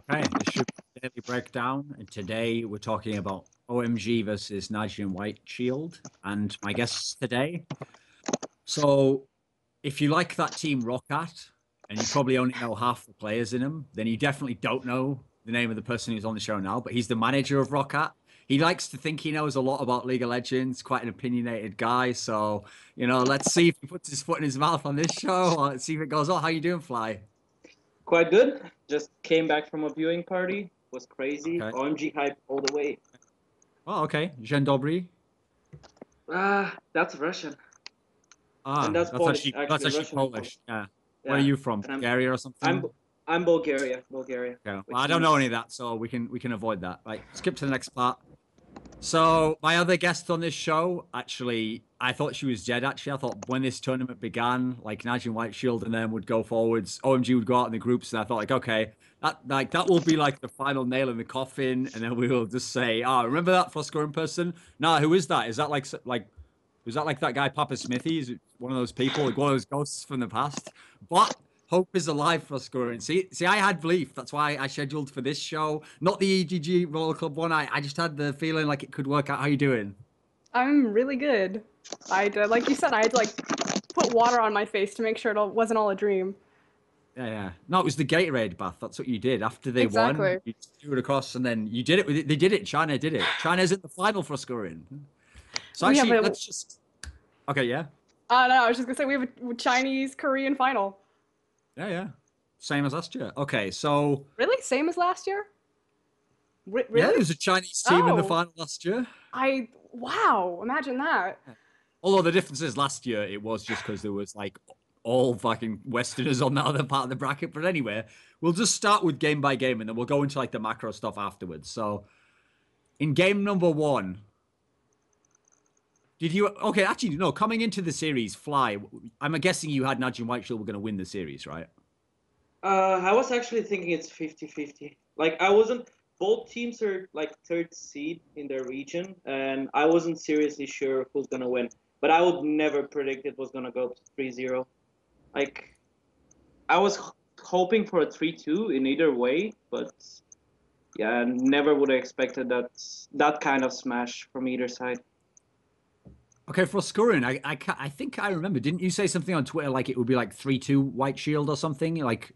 Okay, this should be a daily breakdown, and today we're talking about OMG versus Najin White Shield, and my guests today. So, if you like that team Roccat, and you probably only know half the players in them, then you definitely don't know the name of the person who's on the show now. But he's the manager of Roccat. He likes to think he knows a lot about League of Legends. Quite an opinionated guy. So, let's see if he puts his foot in his mouth on this show. Or let's see if it goes. Oh, how you doing, Fly? Quite good. Just came back from a viewing party. Was crazy. Okay. OMG hype all the way. Oh, okay. Dzień dobry. That's Russian. And Ah, that's Polish, that's actually. actually Russian and Polish. Polish. Yeah. Where are Yeah. you from? And Bulgaria or I'm something? I'm Bulgaria. Bulgaria. Okay. Well, I Which don't know any means of that, so we can avoid that. Right. Skip to the next part. So my other guest on this show, actually, I thought she was dead. Actually, I thought when this tournament began, like Najin White Shield and them would go forwards, OMG would go out in the groups, and I thought like, okay, that will be like the final nail in the coffin, and then we will just say, oh, remember that Froskurinn person? Nah, who is that? Is that like was that like that guy Papa Smithy? Is it one of those people, like one of those ghosts from the past? But hope is alive for Froskurinn. See, I had belief. That's why I scheduled for this show, not the EGG Roller Club one. I just had the feeling like it could work out. How you doing? I'm really good. Like you said, I had to like put water on my face to make sure wasn't all a dream. Yeah, yeah. No, it was the Gatorade bath. That's what you did after they won. Exactly. You threw it across, and then you did it. They did it. China did it. China's in the final for Froskurinn. So Yeah, actually, but let's just. Okay, yeah, no, I was just gonna say we have a Chinese Korean final. yeah, yeah. Same as last year. Okay, so Really, same as last year? yeah, Really? there was a Chinese team in the Oh, final last year. wow! Imagine that. Although the difference is last year it was just because there was like all fucking Westerners on that other part of the bracket. But anyway, we'll just start with game by game and then we'll go into like the macro stuff afterwards. So in game number one, did you okay, actually no, coming into the series, Fly, I'm guessing you had Najin Whiteshield were gonna win the series, right? I was actually thinking it's 50-50. Like I wasn't. Both teams are like third seed in their region, and I wasn't seriously sure who's gonna win. But I would never predict it was gonna go to 3-0. Like I was hoping for a 3-2 in either way, but yeah, never would have expected that kind of smash from either side. Okay, for Froskurinn, I think I remember. Didn't you say something on Twitter like it would be like 3-2 White Shield or something? Like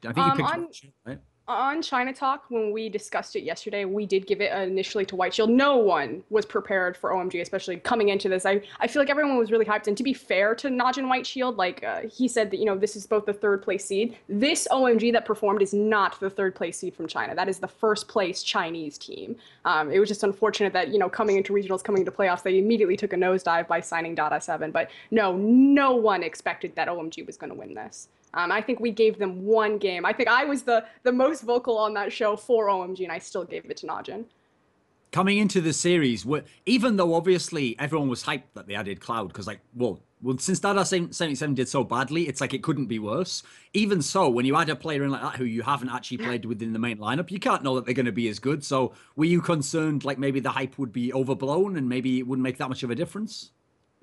I think you picked On White Shield, right? On China Talk, when we discussed it yesterday, we did give it initially to White Shield. No one was prepared for OMG, especially coming into this. I feel like everyone was really hyped. And to be fair to Najin White Shield, like he said that, this is both the third place seed. This OMG that performed is not the third place seed from China. That is the first place Chinese team. It was just unfortunate that, coming into regionals, coming into playoffs, they immediately took a nosedive by signing Dada 7. But no one expected that OMG was going to win this. I think we gave them one game. I think I was the most vocal on that show for OMG, and I still gave it to Najin. Coming into the series, even though obviously everyone was hyped that they added Cloud, because like, well, since Dada 77 did so badly, it's like it couldn't be worse. Even so, when you add a player in like that who you haven't actually played within the main lineup, you can't know that they're going to be as good. So were you concerned like maybe the hype would be overblown and maybe it wouldn't make that much of a difference?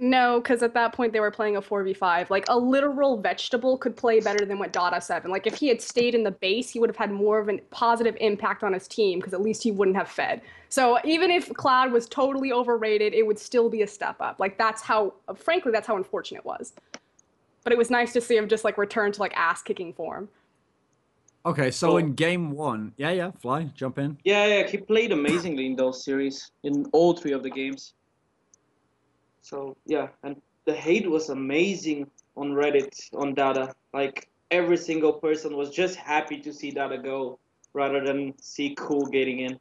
No, because at that point they were playing a 4v5. Like, a literal vegetable could play better than what Dada 7. Like, if he had stayed in the base, he would have had more of a positive impact on his team, because at least he wouldn't have fed. So even if Cloud was totally overrated, it would still be a step up. Like, frankly, that's how unfortunate it was. But it was nice to see him just, like, return to, like, ass-kicking form. Okay, so in game one, yeah, Fly, jump in. Yeah, he played amazingly in those series, in all three of the games. So yeah, and the hate was amazing on Reddit on Dada. Like every single person was just happy to see Dada go rather than see Cool getting in.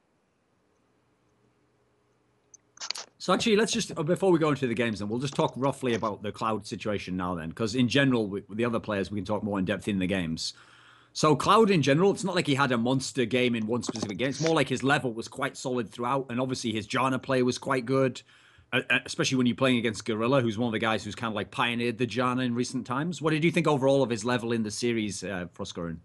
So actually, let's just before we go into the games, then we'll just talk roughly about the Cloud situation now, then, because in general, with the other players, we can talk more in depth in the games. So Cloud in general, it's not like he had a monster game in one specific game. It's more like his level was quite solid throughout, and obviously his Janna play was quite good. Especially when you're playing against Gorilla, who's one of the guys who's kind of like pioneered the Janna in recent times. What did you think overall of his level in the series, Froskurinn?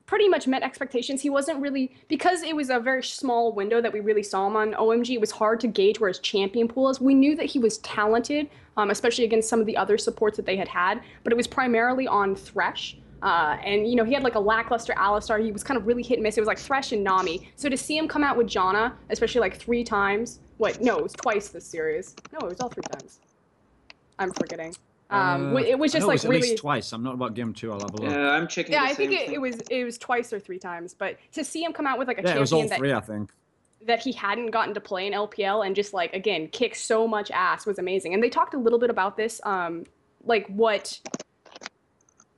Pretty much met expectations. He wasn't really, because it was a very small window that we really saw him on OMG, it was hard to gauge where his champion pool is. We knew that he was talented, especially against some of the other supports that they had, but it was primarily on Thresh. And, you know, he had like a lackluster Alistar. He was kind of really hit and miss. It was like Thresh and Nami. So to see him come out with Janna, especially like 3 times. Wait, no, it was twice this series. No, it was all 3 times. I'm forgetting. It was just like at really least twice. I'm not about game 2. I'll have a look. Yeah, I'm checking. Yeah, the I think same thing. it was twice or 3 times. But to see him come out with like a Yeah, it was champion all 3, I think. that he hadn't gotten to play in LPL and just like again kick so much ass was amazing. And they talked a little bit about this, like what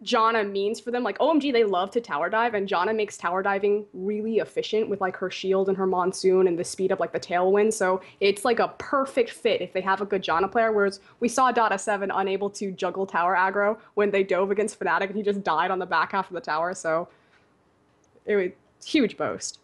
Janna means for them. Like OMG, they love to tower dive, and Janna makes tower diving really efficient with like her shield and her monsoon and the speed up like the tailwind. So it's like a perfect fit if they have a good Janna player. Whereas we saw Dota7 unable to juggle tower aggro when they dove against Fnatic, and he just died on the back half of the tower. So it was huge boast.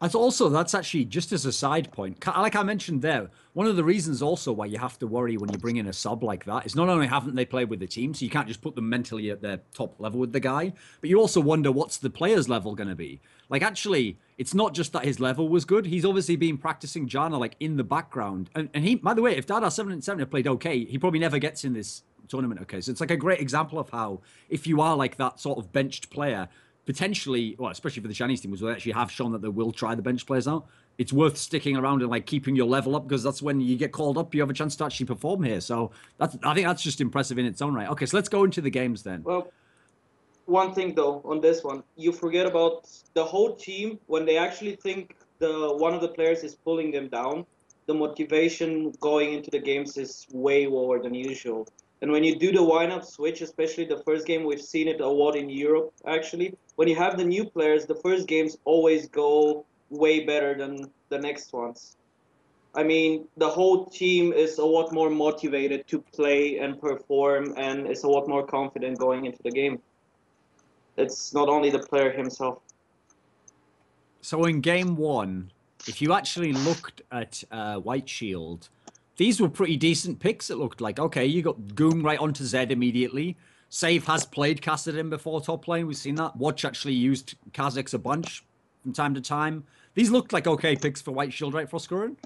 That's actually, just as a side point, like I mentioned there, one of the reasons also why you have to worry when you bring in a sub like that is not only haven't they played with the team, so you can't just put them mentally at their top level with the guy, but you also wonder what's the player's level going to be. Like, actually, it's not just that his level was good. He's obviously been practicing Janna, like, in the background. And he, by the way, if Dada 7 and 7 had played okay, he probably never gets in this tournament okay. So it's like a great example of how, if you are like that sort of benched player, potentially, well, especially for the Chinese team, was they actually have shown that they will try the bench players out. It's worth sticking around and like keeping your level up, because that's when you get called up, you have a chance to actually perform here. So I think that's just impressive in its own right. Okay, so let's go into the games then. Well, one thing though on this one, you forget about the whole team when they actually think one of the players is pulling them down. The motivation going into the games is way lower than usual. And when you do the wind-up switch, especially the first game, we've seen it a lot in Europe, actually. When you have the new players, the first games always go way better than the next ones. I mean, the whole team is a lot more motivated to play and perform, and is a lot more confident going into the game. It's not only the player himself. So in game 1, if you actually looked at White Shield, these were pretty decent picks, it looked like. Okay, you got Goom right onto Zed immediately. Save has played Kassadin before top lane. We've seen that. Watch actually used Kha'Zix a bunch from time to time. These looked like okay picks for White Shield, right, Froskurinn?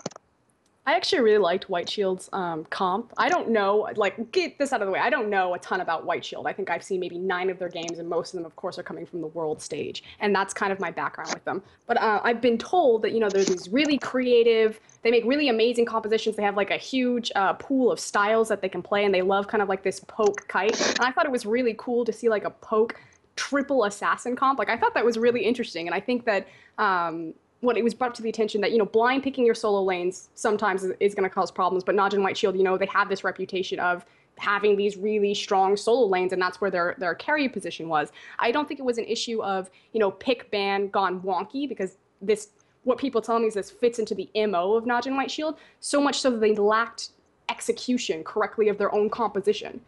I actually really liked White Shield's comp. I don't know, like, get this out of the way. I don't know a ton about White Shield. I think I've seen maybe 9 of their games, and most of them, of course, are coming from the world stage. And that's kind of my background with them. But I've been told that, you know, there's these really creative, they make really amazing compositions. They have, like, a huge pool of styles that they can play, and they love kind of like this poke kite. And I thought it was really cool to see, like, a poke triple assassin comp. Like, I thought that was really interesting. And I think that it was brought to the attention that, you know, blind picking your solo lanes sometimes is going to cause problems. But Najin White Shield, you know, they have this reputation of having these really strong solo lanes, and that's where their carry position was. I don't think it was an issue of, you know, pick ban gone wonky, because what people tell me is this fits into the MO of Najin White Shield, so much so that they lacked execution correctly of their own composition,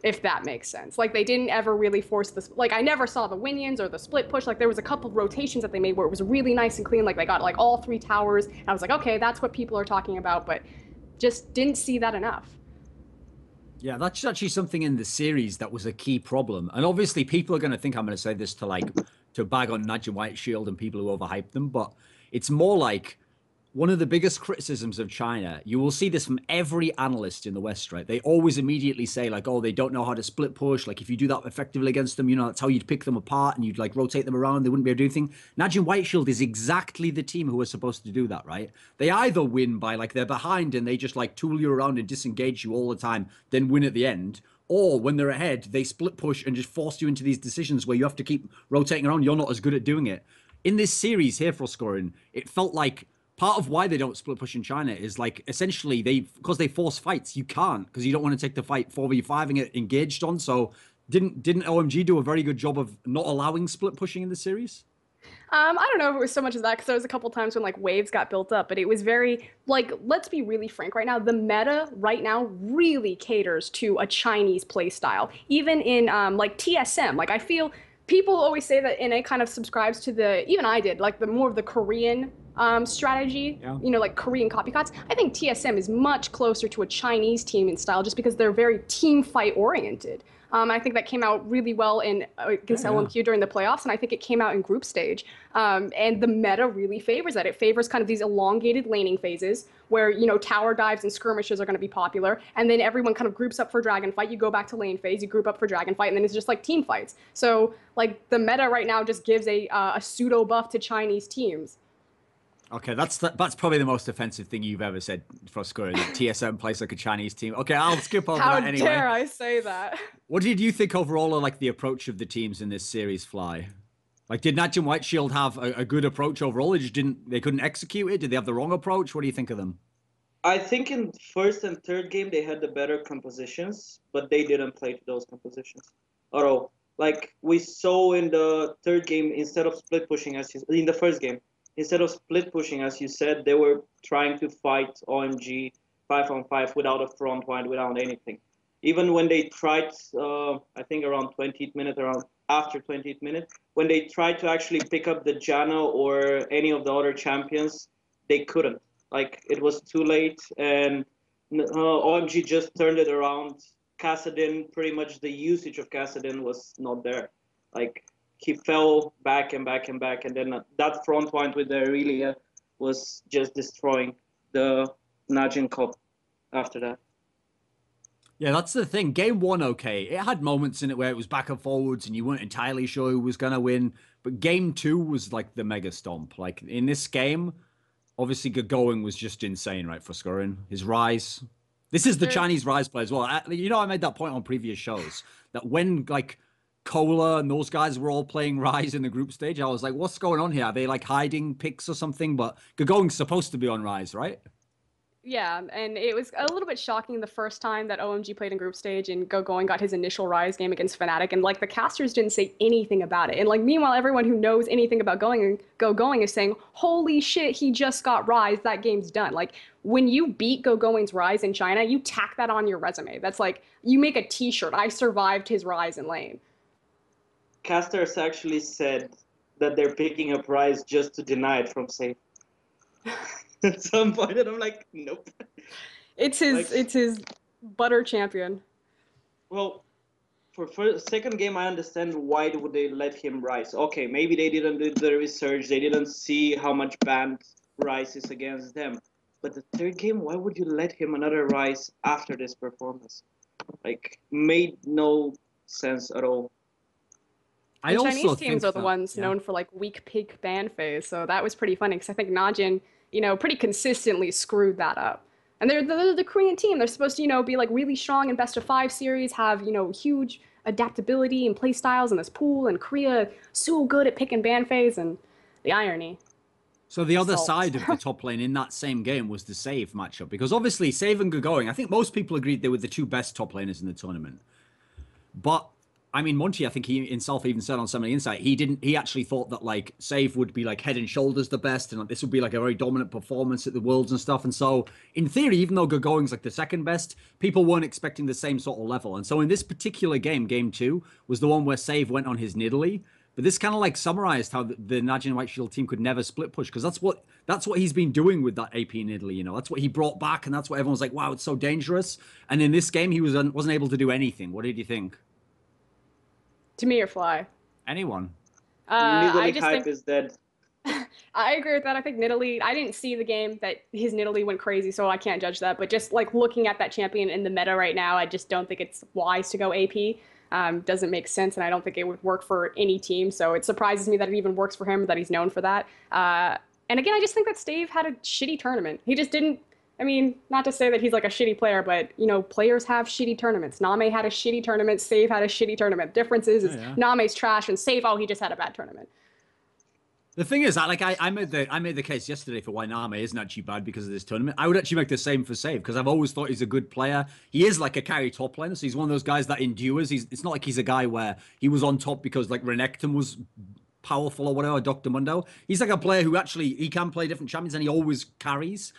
if that makes sense. Like, they didn't ever really force this. Like, I never saw the Winions or the split push. Like, there was a couple of rotations that they made where it was really nice and clean. Like, they got like all 3 towers. And I was like, okay, that's what people are talking about, but just didn't see that enough. Yeah, that's actually something in the series that was a key problem. And obviously people are going to think I'm going to say this to bag on Najin White Shield and people who overhype them, but it's more like one of the biggest criticisms of China. You will see this from every analyst in the West, right? They always immediately say like, oh, they don't know how to split push. Like, if you do that effectively against them, you know, that's how you'd pick them apart and you'd like rotate them around. They wouldn't be able to do anything. Najin White Shield is exactly the team who are supposed to do that, right? They either win by like they're behind and they just like tool you around and disengage you all the time, then win at the end. Or when they're ahead, they split push and just force you into these decisions where you have to keep rotating around. You're not as good at doing it. In this series here, Froskurinn, it felt like part of why they don't split push in China is like essentially because they force fights, you can't, because you don't want to take the fight 4v5 and get engaged on. So didn't OMG do a very good job of not allowing split pushing in the series? I don't know if it was so much as that, because there was a couple times when like waves got built up, but it was very like, let's be really frank right now, the meta right now really caters to a Chinese play style. Even in like TSM, like I feel people always say that NA kind of subscribes to even I did, like the more of the Korean strategy, Yeah. you know, like Korean copycats. I think TSM is much closer to a Chinese team in style just because they're very team fight oriented. I think that came out really well against LMQ during the playoffs, and I think it came out in group stage. And the meta really favors that. It favors kind of these elongated laning phases where, you know, tower dives and skirmishes are going to be popular, and then everyone kind of groups up for dragon fight. You go back to lane phase, you group up for dragon fight, and then it's just like team fights. So like the meta right now just gives a pseudo buff to Chinese teams. Okay, that's probably the most offensive thing you've ever said, Froskurinn. TSM plays like a Chinese team. Okay, I'll skip over that anyway. How dare I say that? What did you think overall of like the approach of the teams in this series, Flyy? Like, did Najin Whiteshield have a good approach overall? They couldn't execute it? Did they have the wrong approach? What do you think of them? I think in first and third game they had the better compositions, but they didn't play to those compositions at all. Like we saw in the third game, instead of split pushing in the first game, instead of split pushing, as you said, they were trying to fight OMG 5-on-5 without a front line, without anything. Even when they tried, I think around 20th minute, after 20th minute, when they tried to actually pick up the Janna or any of the other champions, they couldn't. Like, it was too late, and OMG just turned it around. Kassadin, pretty much the usage of Kassadin was not there. Like, he fell back and back and back, and then that front line with the Aurelia was just destroying the Najin Cup after that. Yeah, that's the thing. Game one, okay, it had moments in it where it was back and forwards and you weren't entirely sure who was going to win, but game two was like the mega stomp. Like, in this game, obviously going was just insane, right, for Froskurinn. His rise. This is the Chinese rise play as well. You know, I made that point on previous shows, that when, like, Cola and those guys were all playing Rise in the group stage, I was like, what's going on here? Are they like hiding picks or something? But Gagong's supposed to be on Rise, right? Yeah, and it was a little bit shocking the first time that OMG played in group stage and Going got his initial Rise game against Fnatic, and like the casters didn't say anything about it. And like meanwhile, everyone who knows anything about Going is saying, holy shit, he just got Rise, that game's done. Like when you beat Going's Rise in China, you tack that on your resume. That's like, you make a t-shirt, I survived his Rise in lane. Casters actually said that they're picking up Rise just to deny it from safe. At some point, and I'm like, nope. It's his butter champion. Well, for second game, I understand why would they let him Rise. Okay, maybe they didn't do the research, they didn't see how much banned Rise is against them. But the third game, why would you let him another Rise after this performance? Like, made no sense at all. And Chinese teams are the ones known for like weak peak ban phase, so that was pretty funny because I think Najin, you know, pretty consistently screwed that up. And they're the Korean team. They're supposed to, you know, be like really strong in best of 5 series, have, you know, huge adaptability and play styles in this pool, and Korea so good at pick and ban phase, and the irony. So the other side of the top lane in that same game was the Save matchup, because obviously Save and Going, I think most people agreed they were the two best top laners in the tournament. But I mean, Monty, I think he himself even said on some of the Insight, he actually thought that like Save would be like head and shoulders the best, and like, this would be like a very dominant performance at the Worlds and stuff. And so in theory, even though Going's like the second best, people weren't expecting the same sort of level. And so in this particular game, game 2 was the one where Save went on his Nidalee. But this kind of like summarized how the Najin Whiteshield team could never split push, because that's what he's been doing with that AP Nidalee. You know, that's what he brought back, and that's what everyone's like, wow, it's so dangerous. And in this game, he wasn't able to do anything. What did you think? To me or Flyy? Anyone. Nidalee hype is dead. I agree with that. I think Nidalee, I didn't see the game that his Nidalee went crazy, so I can't judge that. But just like looking at that champion in the meta right now, I just don't think it's wise to go AP. Doesn't make sense, and I don't think it would work for any team. So it surprises me that it even works for him, that he's known for that. And again, I just think that Stave had a shitty tournament. He just didn't. I mean, not to say that he's like a shitty player, but, you know, players have shitty tournaments. Name had a shitty tournament. Save had a shitty tournament. Difference is Name's trash, and Save, oh, he just had a bad tournament. The thing is, I made the case yesterday for why Name isn't actually bad because of this tournament. I would actually make the same for Save, because I've always thought he's a good player. He is like a carry top laner, so he's one of those guys that endures. It's not like he's a guy where he was on top because like Renekton was powerful or whatever, Dr. Mundo. He's like a player who actually, he can play different champions and he always carries.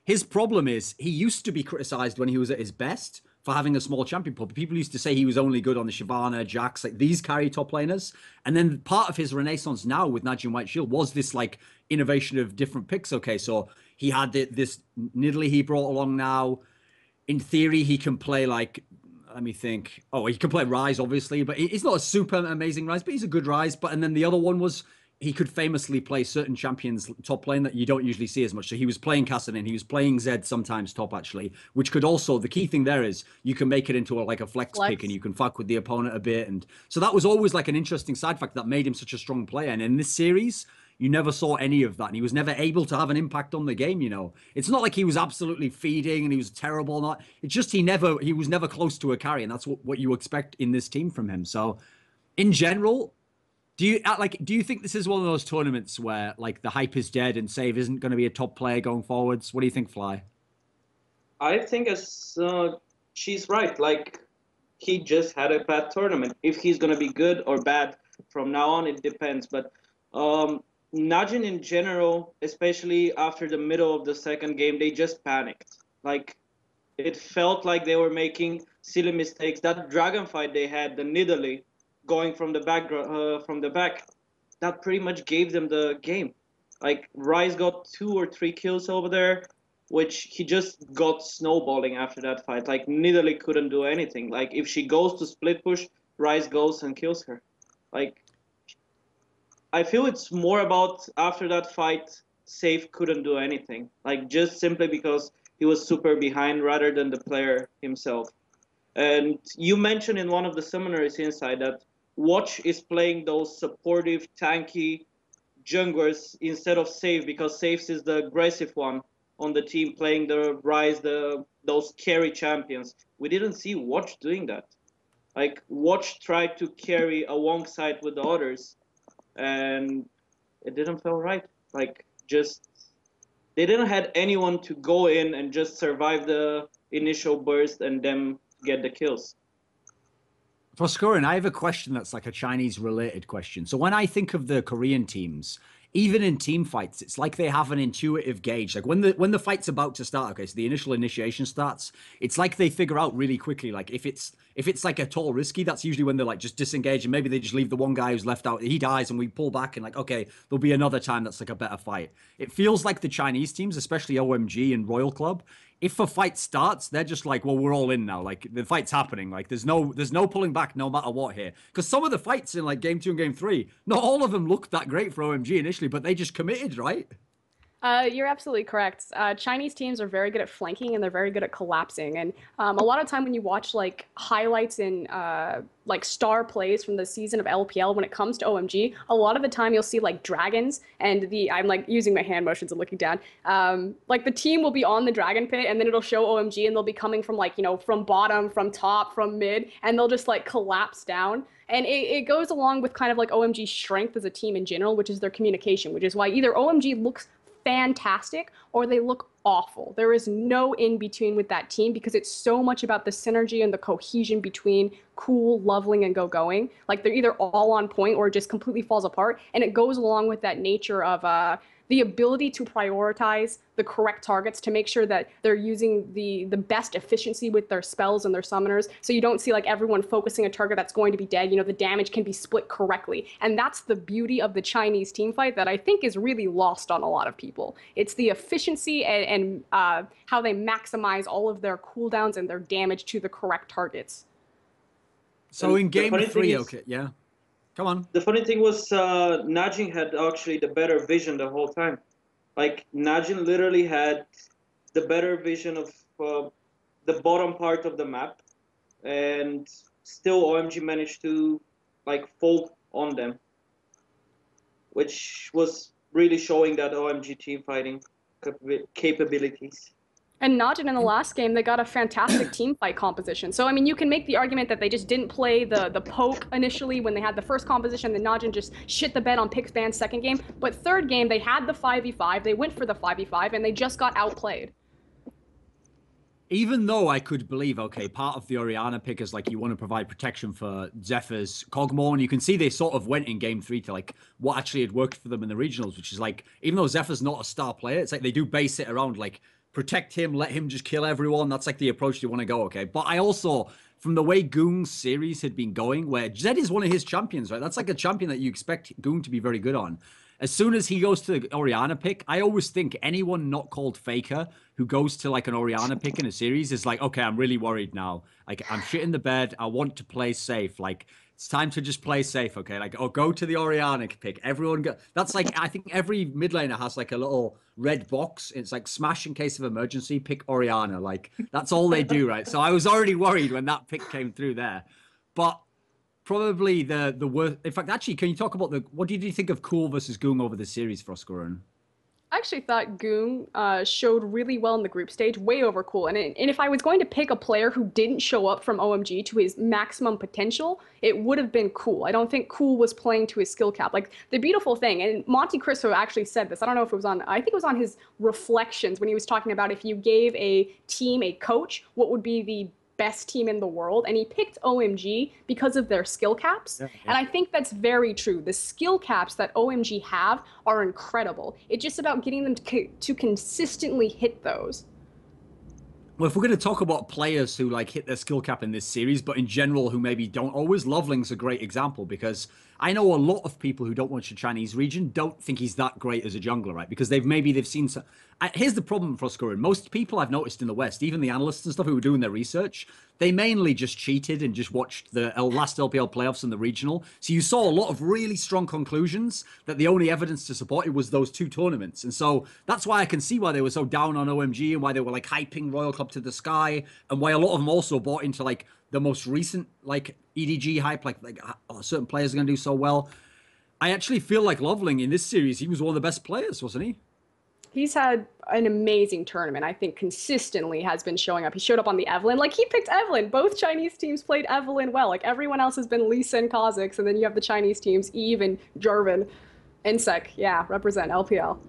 His problem is he used to be criticized when he was at his best for having a small champion pool. People used to say he was only good on the Shyvana, Jax, like these carry top laners. And then part of his renaissance now with Najin White Shield was this like innovation of different picks. Okay, so he had this Nidalee he brought along now. In theory, he can play like, let me think. Oh, he can play Ryze, obviously, but he's not a super amazing Ryze, but he's a good Ryze. But and then the other one was he could famously play certain champions top lane that you don't usually see as much. So he was playing Kassadin, he was playing Zed sometimes top actually, which could also, the key thing there is you can make it into like a flex pick and you can fuck with the opponent a bit. And so that was always like an interesting side fact that made him such a strong player. And in this series, you never saw any of that. And he was never able to have an impact on the game, you know. It's not like he was absolutely feeding and he was terrible. Not. It's just he was never close to a carry. And that's what you expect in this team from him. So in general, do you think this is one of those tournaments where like the hype is dead and Save isn't going to be a top player going forwards? What do you think, Flyy? I think she's right. Like, he just had a bad tournament. If he's going to be good or bad from now on, it depends. But Najin in general, especially after the middle of the second game, they just panicked. Like, it felt like they were making silly mistakes. That dragon fight they had, the Nidalee, going from the back, that pretty much gave them the game. Like, Ryze got 2 or 3 kills over there, which he just got snowballing after that fight. Like, Nidalee couldn't do anything. Like, if she goes to split push, Ryze goes and kills her. Like, I feel it's more about after that fight, Safe couldn't do anything. Like, just simply because he was super behind rather than the player himself. And you mentioned in one of the summoneries inside that Watch is playing those supportive, tanky junglers instead of Safe, because Safe is the aggressive one on the team, playing the Ryze, those carry champions. We didn't see Watch doing that. Like, Watch tried to carry alongside with the others, and it didn't feel right. Like, just they didn't have anyone to go in and just survive the initial burst and then get the kills. Froskurinn, I have a question that's like a Chinese related question. So when I think of the Korean teams, even in team fights, it's like they have an intuitive gauge. Like when the fight's about to start, okay, so the initial initiation starts, it's like they figure out really quickly, like if it's like at all risky, that's usually when they're like just disengage and maybe they just leave the one guy who's left out, he dies and we pull back and like, okay, there'll be another time that's like a better fight. It feels like the Chinese teams, especially OMG and Royal Club, if a fight starts, they're just like, well, we're all in now. Like the fight's happening. Like there's no pulling back no matter what here. Because some of the fights in like game 2 and game 3, not all of them looked that great for OMG initially, but they just committed, right? You're absolutely correct. Chinese teams are very good at flanking and they're very good at collapsing. And a lot of time when you watch like highlights and like star plays from the season of LPL, when it comes to OMG, a lot of the time you'll see like dragons and I'm like using my hand motions and looking down. Like the team will be on the dragon pit and then it'll show OMG and they'll be coming from like, you know, from bottom, from top, from mid, and they'll just like collapse down. And it goes along with kind of like OMG's strength as a team in general, which is their communication, which is why either OMG looks fantastic or they look awful. There is no in between with that team because it's so much about the synergy and the cohesion between cool, leveling, and going. Like they're either all on point or it just completely falls apart. And it goes along with that nature of the ability to prioritize the correct targets to make sure that they're using the best efficiency with their spells and their summoners. So you don't see like everyone focusing a target that's going to be dead. You know, the damage can be split correctly. And that's the beauty of the Chinese team fight that I think is really lost on a lot of people. It's the efficiency and how they maximize all of their cooldowns and their damage to the correct targets. So in game 3, okay, yeah. Come on. The funny thing was Najin had actually the better vision the whole time. Like, Najin literally had the better vision of the bottom part of the map. And still OMG managed to, like, fold on them. Which was really showing that OMG team fighting capabilities. And Najin in the last game, they got a fantastic team fight composition. So, I mean, you can make the argument that they just didn't play the poke initially when they had the first composition, then Najin just shit the bed on Pixban's second game. But third game, they had the 5v5, they went for the 5v5, and they just got outplayed. Even though I could believe, okay, part of the Orianna pick is like you want to provide protection for Zephyr's Kog'Maw, and you can see they sort of went in game 3 to like what actually had worked for them in the regionals, which is like, even though Zephyr's not a star player, it's like they do base it around like protect him, let him just kill everyone. That's like the approach you want to go, okay? But I also, from the way Goong's series had been going, where Zed is one of his champions, right? That's like a champion that you expect Goong to be very good on. As soon as he goes to the Orianna pick, I always think anyone not called Faker who goes to like an Orianna pick in a series is like, okay, I'm really worried now. Like, I'm shit in the bed. I want to play safe. Like, it's time to just play safe, okay? Like, oh, go to the Orianna pick. Everyone go. That's like, I think every mid laner has like a little red box. It's like smash in case of emergency, pick Orianna. Like, that's all they do, right? So I was already worried when that pick came through there. But probably the worst. In fact, actually, can you talk about what did you think of Cool versus Goong over the series, Froskurinn? I actually thought Goong showed really well in the group stage, way over Cool. And if I was going to pick a player who didn't show up from OMG to his maximum potential, it would have been Cool. I don't think Cool was playing to his skill cap. Like, the beautiful thing, and Monte Cristo actually said this, I don't know if it was on, I think it was on his reflections when he was talking about if you gave a team a coach, what would be the best team in the world, and he picked OMG because of their skill caps. Yeah. And I think that's very true. The skill caps that OMG have are incredible. It's just about getting them to consistently hit those. Well, if we're going to talk about players who like hit their skill cap in this series, but in general who maybe don't always, Loveling's a great example, because I know a lot of people who don't watch the Chinese region don't think he's that great as a jungler, right? Because they've seen some. Here's the problem, Froskurinn. Most people I've noticed in the West, even the analysts and stuff who were doing their research, they mainly just cheated and just watched the last LPL playoffs and the regional. So you saw a lot of really strong conclusions that the only evidence to support it was those two tournaments. And so that's why I can see why they were so down on OMG and why they were like hyping Royal Club to the sky, and why a lot of them also bought into like the most recent like EDG hype, like certain players are going to do so well. I actually feel like Loveling in this series, he was one of the best players, wasn't he? He's had an amazing tournament. I think consistently has been showing up. He showed up on the Evelyn. Like, he picked Evelyn. Both Chinese teams played Evelyn well. Like, everyone else has been Lisa and Kha'Zix, and then you have the Chinese teams, Eve and Jarvan. Insec, yeah, represent LPL.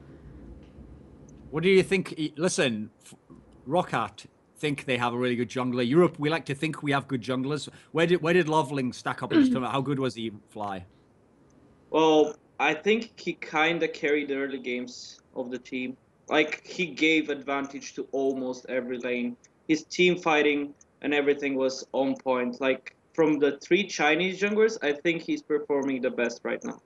What do you think? Listen, Roccat think they have a really good jungler. Europe, we like to think we have good junglers. Where did Loveling stack up in this tournament? How good was he, Flyy? Well, I think he kind of carried the early games of the team. Like, he gave advantage to almost every lane. His team fighting and everything was on point. Like, from the 3 Chinese junglers, I think he's performing the best right now.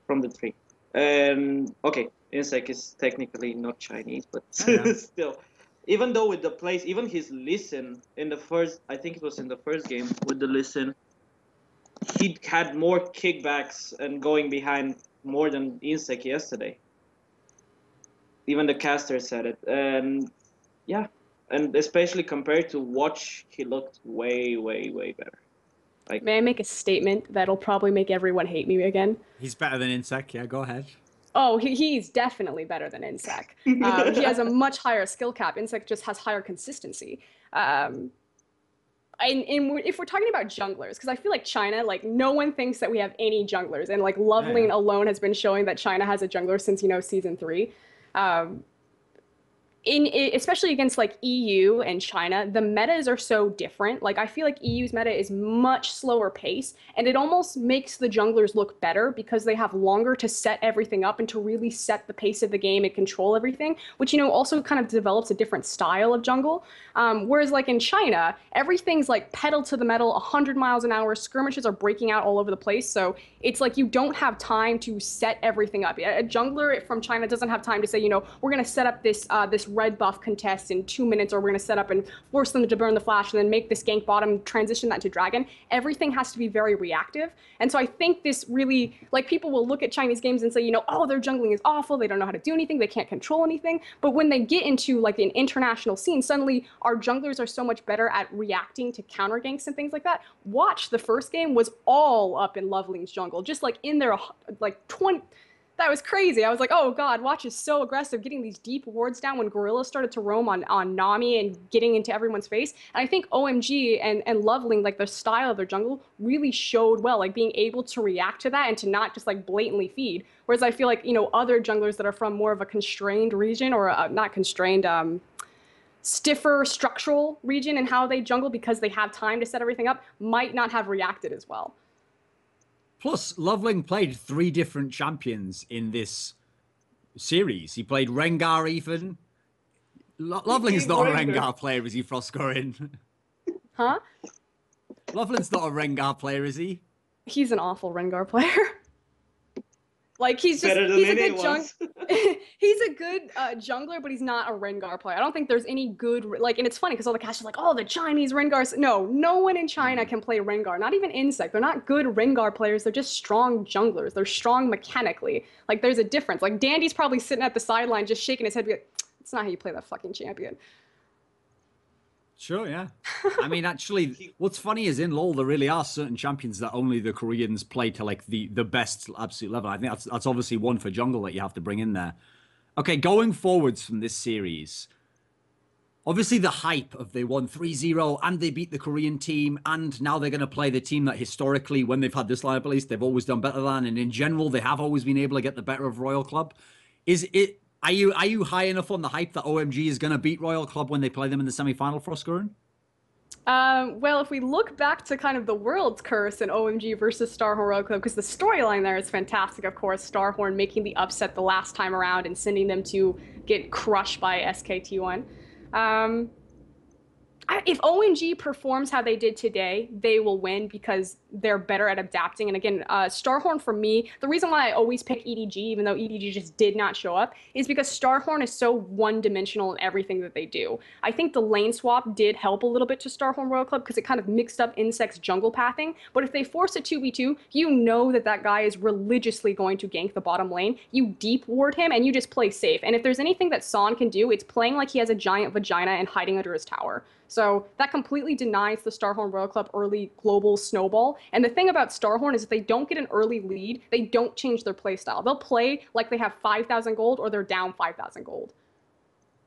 From the 3. And, okay, Insec is technically not Chinese, but still. Even though with the plays, even his listen in the first, I think it was in the first game with the listen, he had more kickbacks and going behind more than Insec yesterday. Even the caster said it. And yeah, and especially compared to Watch, he looked way, way, way better. Like, may I make a statement that'll probably make everyone hate me again? He's better than Insec, yeah, go ahead. Oh, he's definitely better than Insec. He has a much higher skill cap. Insec just has higher consistency. And if we're talking about junglers, because I feel like China, like, no one thinks that we have any junglers. And, like, Loveling alone has been showing that China has a jungler since, season 3. Especially against like EU and China, the metas are so different. Like, I feel like EU's meta is much slower pace, and it almost makes the junglers look better because they have longer to set everything up and to really set the pace of the game and control everything, which, also kind of develops a different style of jungle. Whereas like in China, everything's like pedal to the metal, 100 miles an hour, skirmishes are breaking out all over the place. So it's like you don't have time to set everything up. A jungler from China doesn't have time to say, we're going to set up this red buff contest in 2 minutes, or we're going to set up and force them to burn the flash and then make this gank bottom, transition that to dragon. Everything has to be very reactive. And so I think this really, like, people will look at Chinese games and say, oh, their jungling is awful, they don't know how to do anything, they can't control anything. But when they get into like an international scene, suddenly our junglers are so much better at reacting to counter ganks and things like that. Watch, the first game was all up in Loveling's jungle, just like in there, like 20. That was crazy. I was like, oh god, Watch is so aggressive, getting these deep wards down when Gorilla started to roam on Nami and getting into everyone's face. And I think OMG and Loveling, like, the style of their jungle really showed well, like being able to react to that and to not just like blatantly feed. Whereas I feel like, other junglers that are from more of a constrained region, or not constrained, stiffer structural region and how they jungle because they have time to set everything up, might not have reacted as well. Plus, Loveling played 3 different champions in this series. He played Rengar even, Loveland's not a Rengar player, is he, Froskurinn? Huh? Loveland's not a Rengar player, is he? He's an awful Rengar player. Like he's just Better than he's a good anyone's. he's a good jungler, but he's not a Rengar player. I don't think there's any good like, and it's funny because all the cast are like, oh, the Chinese Rengars. No one in China can play Rengar. Not even Insect. They're not good Rengar players. They're just strong junglers. They're strong mechanically. Like there's a difference. Like Dandy's probably sitting at the sideline just shaking his head, be like, it's not how you play that fucking champion. Sure, yeah. I mean, actually, what's funny is in LoL, there really are certain champions that only the Koreans play to like the best absolute level. I think that's obviously one for jungle that you have to bring in there. Okay, going forwards from this series, obviously the hype of they won 3-0 and they beat the Korean team, and now they're going to play the team that historically, when they've had this lineup at least, they've always done better than, and in general, they have always been able to get the better of Royal Club. Are you high enough on the hype that OMG is going to beat Royal Club when they play them in the semi-final, Froskurinn? Well, if we look back to kind of the world's curse in OMG versus Starhorn Royal Club, because the storyline there is fantastic, of course, Starhorn making the upset the last time around and sending them to get crushed by SKT1. If OMG performs how they did today, they will win because they're better at adapting. And again, Starhorn for me, the reason why I always pick EDG, even though EDG just did not show up, is because Starhorn is so one-dimensional in everything that they do. I think the lane swap did help a little bit to Starhorn Royal Club because it kind of mixed up Insect's jungle pathing. But if they force a 2v2, you know that that guy is religiously going to gank the bottom lane. You deep ward him and you just play safe. And if there's anything that Son can do, it's playing like he has a giant vagina and hiding under his tower. So that completely denies the Starhorn Royal Club early global snowball. And the thing about Starhorn is if they don't get an early lead, they don't change their playstyle. They'll play like they have 5,000 gold or they're down 5,000 gold.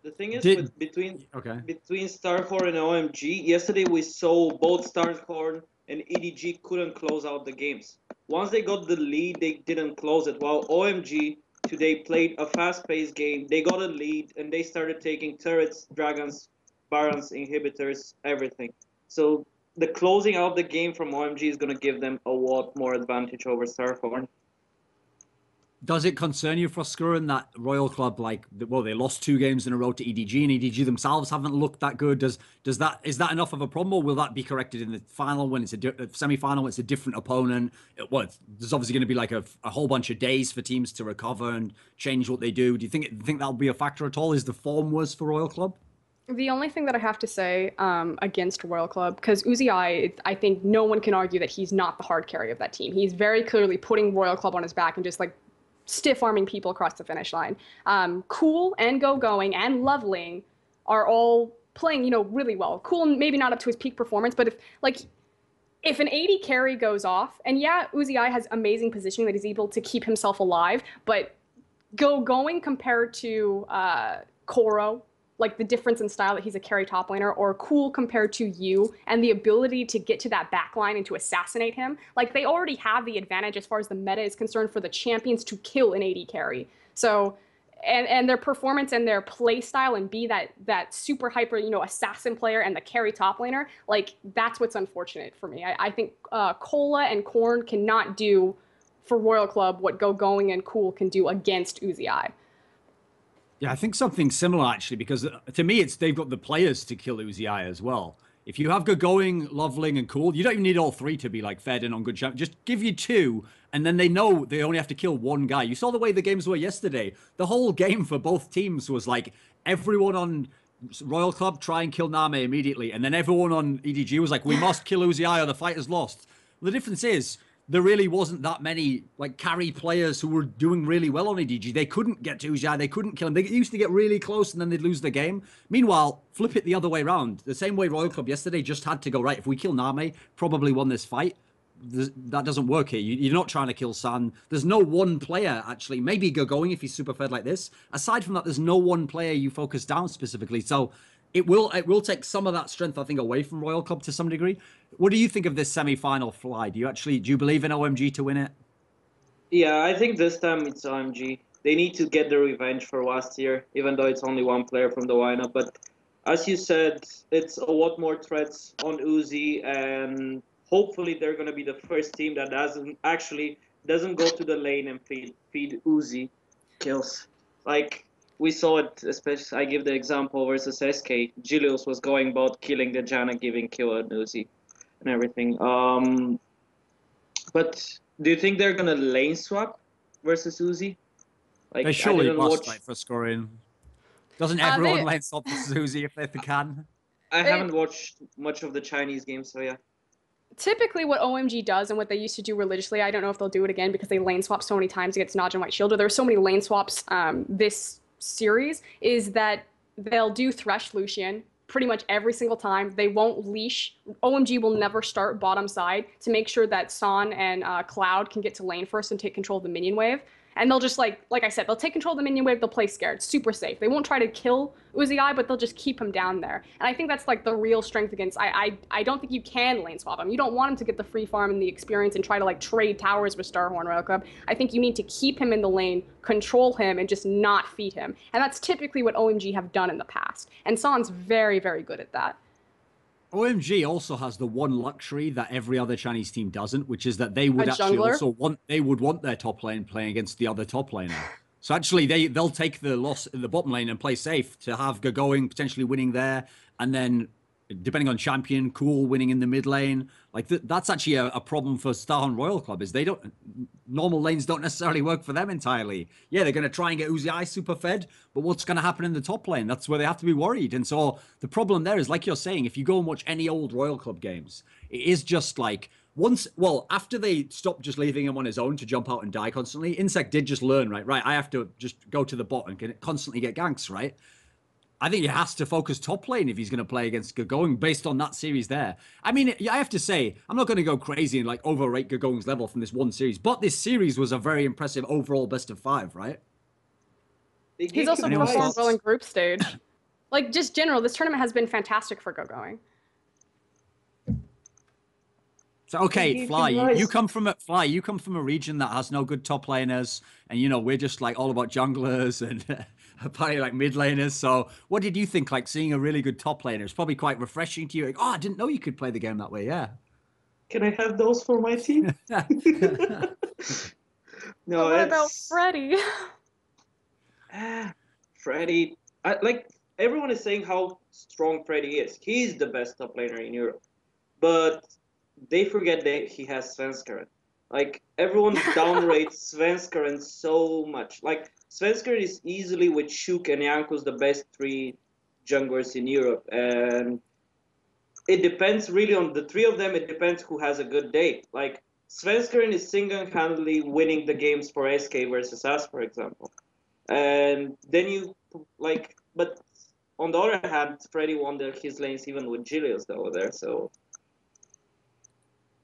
The thing is, between Starhorn and OMG, yesterday we saw both Starhorn and EDG couldn't close out the games. Once they got the lead, they didn't close it. While OMG today played a fast-paced game, they got a lead, and they started taking turrets, dragons, barons, inhibitors, everything. So the closing out the game from OMG is going to give them a lot more advantage over Starhorn. Does it concern you, Froskurinn, that Royal Club, like, well, they lost 2 games in a row to EDG, and EDG themselves haven't looked that good? Is that enough of a problem, or will that be corrected in the final when it's a semi-final when it's a different opponent? There's obviously going to be like a whole bunch of days for teams to recover and change what they do. Do you think that'll be a factor at all? Is the form worse for Royal Club? The only thing that I have to say against Royal Club, because Uzi, I think no one can argue that he's not the hard carry of that team. He's very clearly putting Royal Club on his back and just like stiff-arming people across the finish line. Cool and Going and Loveling are all playing, really well. Cool, maybe not up to his peak performance, but if an 80 carry goes off, and yeah, Uzi has amazing positioning that he's able to keep himself alive, but Going compared to Koro, like the difference in style that he's a carry top laner, or Cool compared to you, and the ability to get to that back line and to assassinate him, like they already have the advantage as far as the meta is concerned for the champions to kill an 80 carry. So, and their performance and their play style and be that super hyper, assassin player and the carry top laner, like that's what's unfortunate for me. I think Cola and Korn cannot do for Royal Club what Going and Cool can do against Uzi. Yeah, I think something similar, actually, because to me, they've got the players to kill Uzi as well. If you have Going, Loveling, and Cool, you don't even need all 3 to be like fed in on good champ. Just give you 2, and then they know they only have to kill 1 guy. You saw the way the games were yesterday. The whole game for both teams was like everyone on Royal Club try and kill Name immediately, and then everyone on EDG was like, we must kill Uzi or the fight is lost. The difference is, there really wasn't that many like carry players who were doing really well on EDG. They couldn't get to Uzi, they couldn't kill him. They used to get really close and then they'd lose the game. Meanwhile, flip it the other way around. The same way Royal Club yesterday just had to go, right, if we kill Name, probably won this fight. That doesn't work here. You're not trying to kill San. There's no one player, actually. Maybe Going if he's super fed like this. Aside from that, there's no one player you focus down specifically. So it will take some of that strength, I think, away from Royal Club to some degree. What do you think of this semi-final Flyy? Do you believe in OMG to win it? Yeah, I think this time it's OMG. They need to get the revenge for last year, even though it's only 1 player from the lineup. But as you said, it's a lot more threats on Uzi, and hopefully they're going to be the first team that doesn't go to the lane and feed Uzi kills. Like, we saw it, especially, I give the example versus SK. Julius was going about killing the Janna, giving kill at Uzi and everything. But do you think they're gonna lane swap versus Uzi? Like, They I surely didn't must, watch. like, Froskurinn. Doesn't everyone lane swap versus Uzi if they can? I haven't watched much of the Chinese game, so yeah. Typically, what OMG does and what they used to do religiously, I don't know if they'll do it again because they lane swap so many times against Najin White Shield, or there are so many lane swaps this series, is that they'll do Thresh Lucian pretty much every single time. They won't leash. OMG will never start bottom side to make sure that San and Cloud can get to lane first and take control of the minion wave. And they'll just, like I said, they'll take control of the minion wave, they'll play scared, super safe. They won't try to kill Uzi, but they'll just keep him down there. And I think that's like the real strength against, I don't think you can lane swap him. You don't want him to get the free farm and the experience and try to like trade towers with Starhorn Royal Club. I think you need to keep him in the lane, control him, and just not feed him. And that's typically what OMG have done in the past. And San's very, very good at that. OMG also has the one luxury that every other Chinese team doesn't, which is that they would actually also want their top lane playing against the other top laner. So actually they'll take the loss in the bottom lane and play safe to have going potentially winning there, and then depending on champion, Cool winning in the mid lane. Like that's actually a problem for Starhorn Royal Club, is normal lanes don't necessarily work for them entirely. Yeah, they're going to try and get Uzi super fed, but what's going to happen in the top lane? That's where they have to be worried. And so the problem there is, like you're saying, if you go and watch any old Royal Club games, it is just like after they stopped just leaving him on his own to jump out and die constantly, Insect did just learn, right, I have to just go to the bot and constantly get ganks, right? I think he has to focus top lane if he's going to play against Gagong based on that series there. I mean, I have to say, I'm not going to go crazy and like overrate Gagong's level from this one series, but this series was a very impressive overall best of 5, right? He's also performed well in group stage. Like, just general, this tournament has been fantastic for Gagong. So, okay, Flyy, you come from a region that has no good top laners, and we're just like all about junglers and apparently like mid laners. So what did you think, like seeing a really good top laner? It's probably quite refreshing to you. Like, I didn't know you could play the game that way. Yeah. Can I have those for my team? No, what about Freddy? Freddy, like everyone is saying how strong Freddy is. He's the best top laner in Europe, but they forget that he has Froskurinn. Like, everyone downrates Froskurinn so much. Like, Froskurinn is easily, with Shook and Yanko's, the best 3 junglers in Europe. And it depends really on the 3 of them. It depends who has a good day. Like, Froskurinn is single-handedly winning the games for SK versus us, for example. And then but on the other hand, Freddy won his lanes even with Julius over there, so...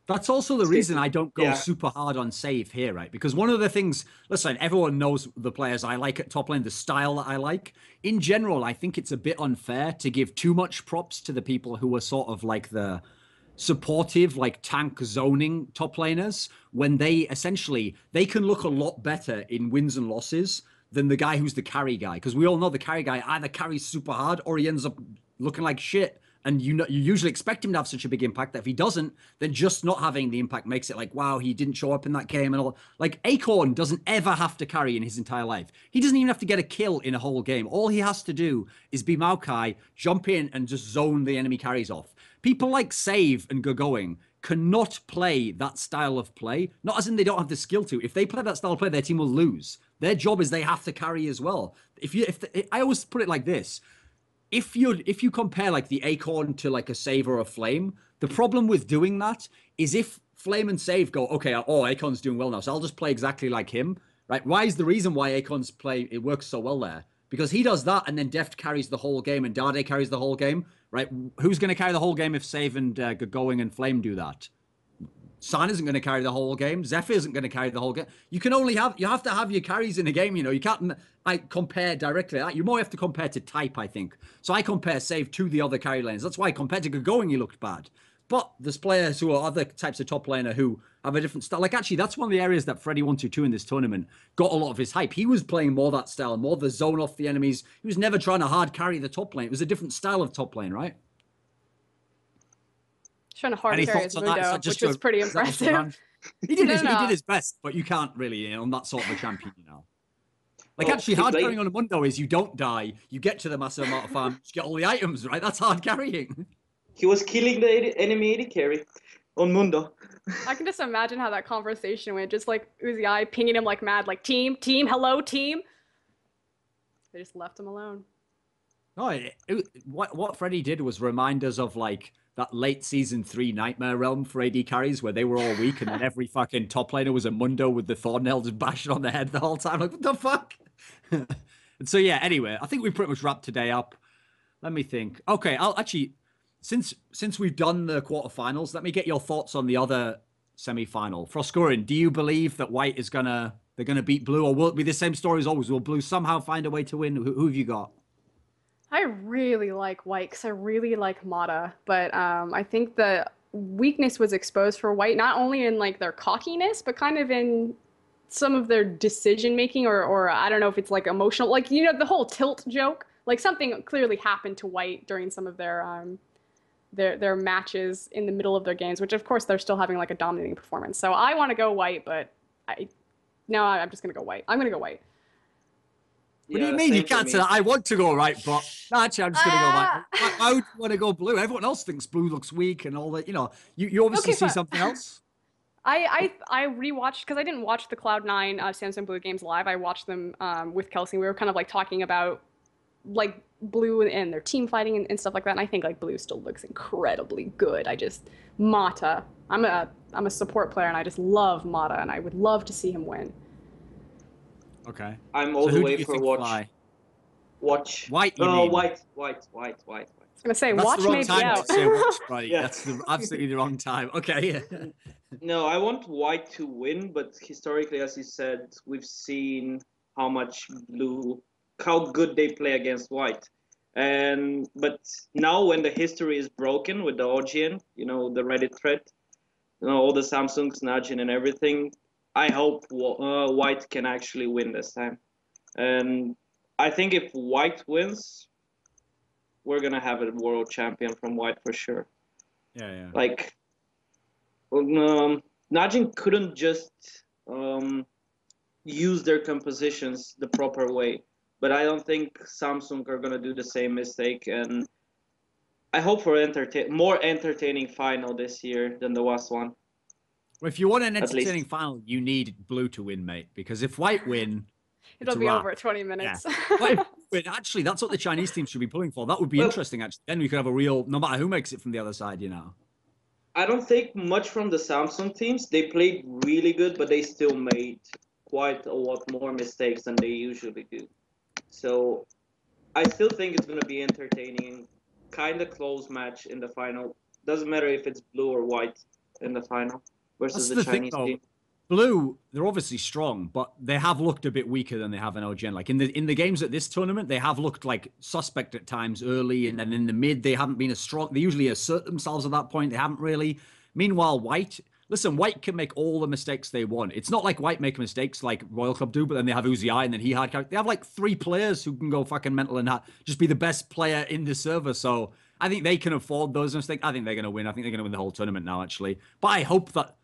That's also the reason I don't go super hard on save here, right? Because one of the things, listen, everyone knows the players I like at top lane, the style that I like. In general, I think it's a bit unfair to give too much props to the people who are sort of like the supportive, like tank zoning top laners, when they can look a lot better in wins and losses than the guy who's the carry guy. Because we all know the carry guy either carries super hard or he ends up looking like shit. And you usually expect him to have such a big impact that if he doesn't, then just not having the impact makes it like, wow, he didn't show up in that game and all. Like, Acorn doesn't ever have to carry in his entire life. He doesn't even have to get a kill in a whole game. All he has to do is be Maokai, jump in and just zone the enemy carries off. People like Save and Gogoing cannot play that style of play. Not as in they don't have the skill to. If they play that style of play, their team will lose. Their job is they have to carry as well. I always put it like this. If you compare like the Acorn to like a Save or a Flame, the problem with doing that is if Flame and Save go, okay, Acorn's doing well now, so I'll just play exactly like him, right? Why is the reason why Acorn's play, it works so well there? Because he does that and then Deft carries the whole game and Dade carries the whole game, right? Who's going to carry the whole game if Save and Going and Flame do that? San isn't going to carry the whole game. Zephyr isn't going to carry the whole game. You have to have your carries in a game, You can't compare directly. You more have to compare to type, I think. So I compare Save to the other carry lanes. That's why compared to Going, he looked bad. But there's players who are other types of top laner who have a different style. Like, actually, that's one of the areas that Freddy122 in this tournament got a lot of his hype. He was playing more that style, more the zone off the enemies. He was never trying to hard carry the top lane. It was a different style of top lane, right? Trying to hard carry his window, which was pretty impressive. He did his best, but you can't really on that sort of a champion, Like, Oh, actually, he hard played- carrying on a Mundo is you don't die, you get to the massive amount of farm, you get all the items, right? That's hard carrying. He was killing the enemy AD carry on Mundo. I can just imagine how that conversation went, just like Uzi pinging him like mad, like team, hello, team. They just left him alone. No, what Freddie did was remind us of like that late season 3 nightmare realm for AD carries where they were all weak and then every fucking top laner was a Mundo with the Thornnail just bashing on the head the whole time. Like, what the fuck? And so, yeah, anyway, I think we pretty much wrapped today up. Let me think. Okay, I'll actually, since we've done the quarterfinals, let me get your thoughts on the other semi-final. Froskurinn, do you believe that White is they're gonna beat Blue, or will it be the same story as always? Will Blue somehow find a way to win? Who have you got? I really like White because I really like Mata, but I think the weakness was exposed for White, not only in like their cockiness, but kind of in some of their decision making, or I don't know if it's like emotional, like, you know, the whole tilt joke. Like, something clearly happened to White during some of their matches in the middle of their games, which of course they're still having like a dominating performance. So I want to go White, but I'm just gonna go White. I'm gonna go White. What do you mean? You can't say that. I want to go right, but actually, I'm just going to go right. Why would you want to go Blue? Everyone else thinks Blue looks weak and all that. You know, you obviously see something else. I rewatched, because I didn't watch the Cloud9 Samsung Blue games live. I watched them with Kelsey. We were kind of like talking about like Blue and their team fighting and stuff like that. And I think like Blue still looks incredibly good. Mata. I'm a support player and I just love Mata and I would love to see him win. Okay. I'm all the way for Flyy? Watch. White. White. I was gonna say That's watch the wrong maybe time out. to say watch, right? Yeah. That's absolutely the wrong time. Okay. No, I want White to win, but historically, as you said, we've seen how good they play against White. But now when the history is broken with the OGN, you know, the Reddit thread, you know, all the Samsungs, Najin and everything, I hope White can actually win this time. And I think if White wins, we're going to have a world champion from White for sure. Yeah. Like, Najin couldn't just use their compositions the proper way. But I don't think Samsung are going to do the same mistake. And I hope for more entertaining final this year than the last one. Well, if you want an entertaining final, you need Blue to win, mate. Because if White win, it'll be over at 20 minutes. Yeah. Actually, that's what the Chinese team should be pulling for. That would be interesting, actually. Then we could have a real, no matter who makes it from the other side, you know. I don't think much from the Samsung teams. They played really good, but they still made quite a lot more mistakes than they usually do. So I still think it's going to be entertaining, kind of close match in the final. Doesn't matter if it's Blue or White in the final versus the Chinese team. Blue, they're obviously strong, but they have looked a bit weaker than they have in OGN. Like in the games at this tournament, they have looked like suspect at times early, and then in the mid, they haven't been as strong. They usually assert themselves at that point. They haven't really. Meanwhile, White can make all the mistakes they want. It's not like White make mistakes like Royal Club do, but then they have Uzi and then he hard carry. They have like 3 players who can go fucking mental and just be the best player in the server. So I think they can afford those mistakes. I think they're going to win. I think they're going to win the whole tournament now, actually. But I hope that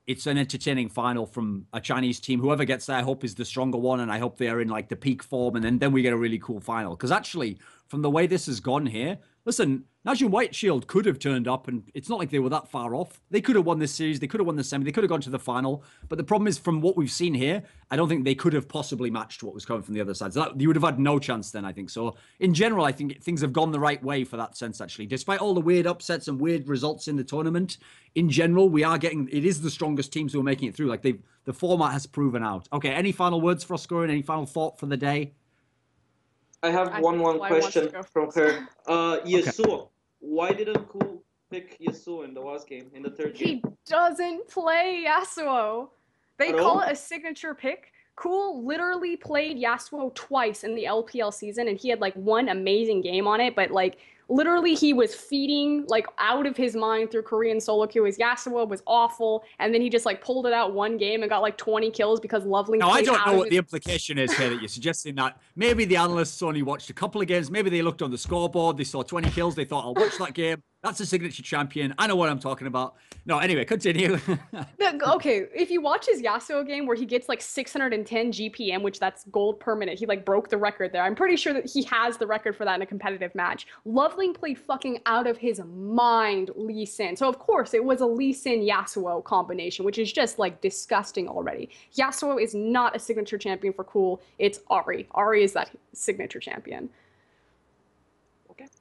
it's an entertaining final from a Chinese team. Whoever gets there, I hope is the stronger one, and I hope they're in like the peak form, and then we get a really cool final. Because actually, from the way this has gone here, listen, Najin White Shield could have turned up, and it's not like they were that far off. They could have won this series, they could have won the semi, they could have gone to the final. But the problem is, from what we've seen here, I don't think they could have possibly matched what was coming from the other side. So you would have had no chance then, I think. So in general, I think things have gone the right way for that sense, actually. Despite all the weird upsets and weird results in the tournament, in general, it is the strongest teams who are making it through. Like the format has proven out. Okay, any final words for Froskurinn? Any final thought for the day? I have one question from her. Yasuo. Okay. Why didn't Cool pick Yasuo in the last game, in the third game? He doesn't play Yasuo. They call it a signature pick. Cool literally played Yasuo twice in the LPL season, and he had like one amazing game on it, but like literally he was feeding like out of his mind through Korean solo queue. His Yasuo was awful, and then he just like pulled it out one game and got like 20 kills because Loveling. Now I don't know what the implication is here that you're suggesting that maybe the analysts only watched a couple of games, maybe they looked on the scoreboard, they saw 20 kills, they thought I'll watch that game. That's a signature champion. I know what I'm talking about. No, anyway, continue. Okay, if you watch his Yasuo game where he gets like 610 GPM, which that's gold per minute, he like broke the record there. I'm pretty sure that he has the record for that in a competitive match. Loveling played fucking out of his mind Lee Sin. So of course it was a Lee Sin Yasuo combination, which is just like disgusting already. Yasuo is not a signature champion for cool. It's Ahri. Ahri is that signature champion.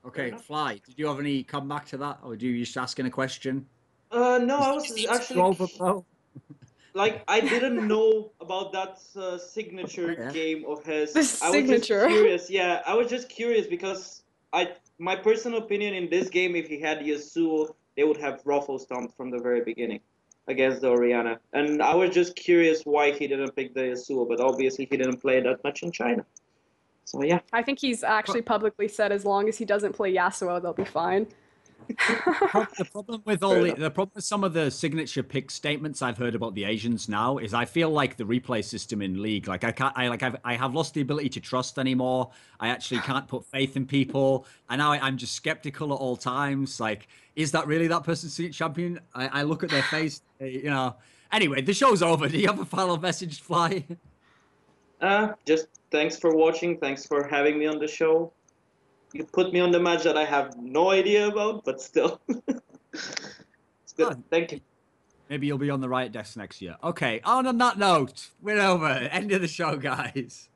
Okay, Flyy, did you have any comeback to that, or do you just asking a question? No, I was actually like I didn't know about that signature game of his. The signature. I was just curious. Yeah, I was just curious because my personal opinion in this game, if he had Yasuo, they would have ruffle stomped from the very beginning against the Orianna. And I was just curious why he didn't pick the Yasuo, but obviously he didn't play that much in China. So yeah. I think he's actually publicly said as long as he doesn't play Yasuo, they'll be fine. The problem with some of the signature pick statements I've heard about the Asians now is I feel like the replay system in League, like I have lost the ability to trust anymore. I actually can't put faith in people, and now I'm just skeptical at all times. Like, is that really that person's champion? I look at their face, you know. Anyway, the show's over. Do you have a final message, Flyy? Just thanks for watching. Thanks for having me on the show. You put me on the match that I have no idea about, but still. It's good. Thank you. Maybe you'll be on the Riot desk next year. Okay, on that note, we're over. End of the show, guys.